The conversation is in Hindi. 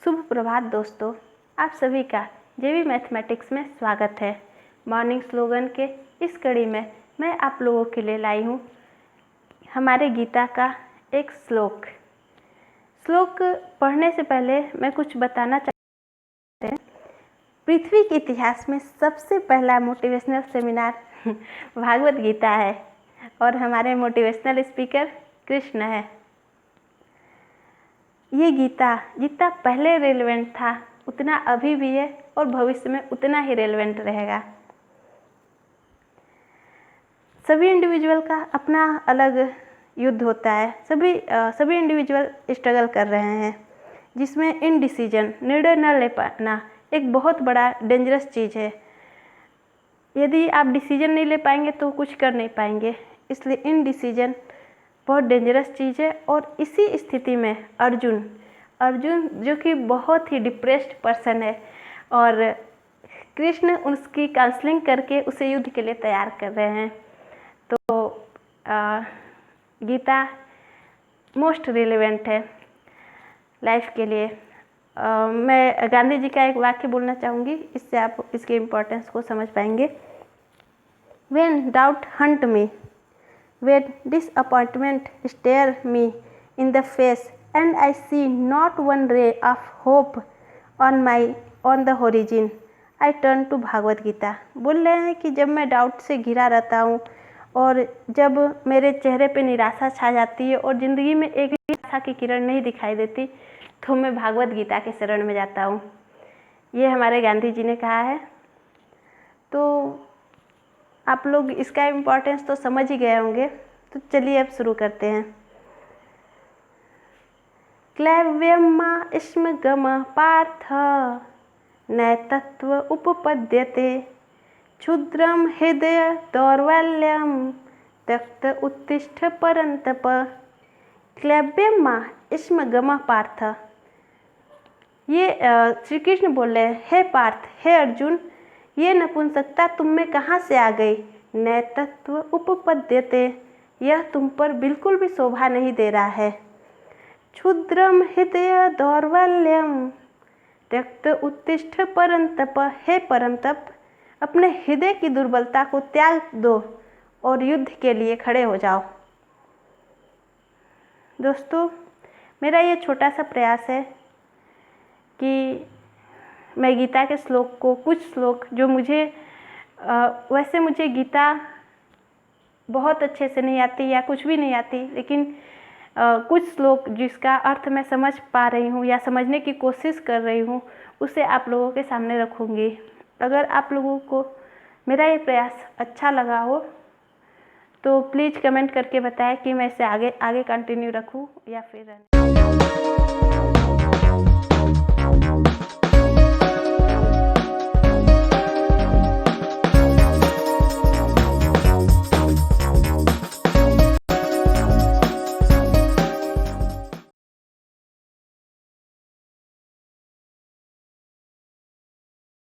शुभ प्रभात दोस्तों, आप सभी का जेवी मैथमेटिक्स में स्वागत है। मॉर्निंग स्लोगन के इस कड़ी में मैं आप लोगों के लिए लाई हूँ हमारे गीता का एक श्लोक पढ़ने से पहले मैं कुछ बताना चाहती हूँ। पृथ्वी के इतिहास में सबसे पहला मोटिवेशनल सेमिनार भागवत गीता है और हमारे मोटिवेशनल स्पीकर कृष्ण है। ये गीता जितना पहले रेलेवेंट था उतना अभी भी है और भविष्य में उतना ही रेलेवेंट रहेगा। सभी इंडिविजुअल का अपना अलग युद्ध होता है। सभी इंडिविजुअल स्ट्रगल कर रहे हैं, जिसमें इनडिसीजन, निर्णय न ले पाना एक बहुत बड़ा डेंजरस चीज़ है। यदि आप डिसीजन नहीं ले पाएंगे तो कुछ कर नहीं पाएंगे, इसलिए इनडिसीजन बहुत डेंजरस चीज़ है। और इसी स्थिति में अर्जुन जो कि बहुत ही डिप्रेस्ड पर्सन है और कृष्ण उसकी काउंसलिंग करके उसे युद्ध के लिए तैयार कर रहे हैं। तो गीता मोस्ट रिलेवेंट है लाइफ के लिए। मैं गांधी जी का एक वाक्य बोलना चाहूँगी, इससे आप इसके इम्पोर्टेंस को समझ पाएंगे। When doubt hunt me, when disappointment stare me in the face and I see not one ray of hope on the horizon, I turn to Bhagavat Gita. बोल रहे हैं कि जब मैं डाउट से घिरा रहता हूँ और जब मेरे चेहरे पे निराशा छा जाती है और ज़िंदगी में एक भी आशा की किरण नहीं दिखाई देती, तो मैं भागवत गीता के शरण में जाता हूँ। ये हमारे गांधी जी ने कहा है। तो आप लोग इसका इम्पोर्टेंस तो समझ ही गए होंगे, तो चलिए अब शुरू करते हैं। क्लैव्यम्मा स्म गम पार्थ नैतत्व उपपद्यते क्षुद्रम हृदय दौर्बल्यम त्यक्त उत्तिष्ठ परंतप। क्लैव्यम्मा स्म गम पार्थ, ये श्री कृष्ण बोल रहे हैं, हे पार्थ, हे अर्जुन, ये नपुंसकता तुम में कहाँ से आ गई? नैतत्व उपपद्यते, यह तुम पर बिल्कुल भी शोभा नहीं दे रहा है। क्षुद्रम हृदय दौर्बल्यम त्यक्त उत्तिष्ठ परंतप, हे परंतप, अपने हृदय की दुर्बलता को त्याग दो और युद्ध के लिए खड़े हो जाओ। दोस्तों, मेरा ये छोटा सा प्रयास है कि मैं गीता के श्लोक को, कुछ श्लोक जो वैसे मुझे गीता बहुत अच्छे से नहीं आती या कुछ भी नहीं आती, लेकिन कुछ श्लोक जिसका अर्थ मैं समझ पा रही हूँ या समझने की कोशिश कर रही हूँ, उसे आप लोगों के सामने रखूँगी। अगर आप लोगों को मेरा ये प्रयास अच्छा लगा हो तो प्लीज़ कमेंट करके बताएं कि मैं इसे आगे कंटिन्यू रखूँ या फिर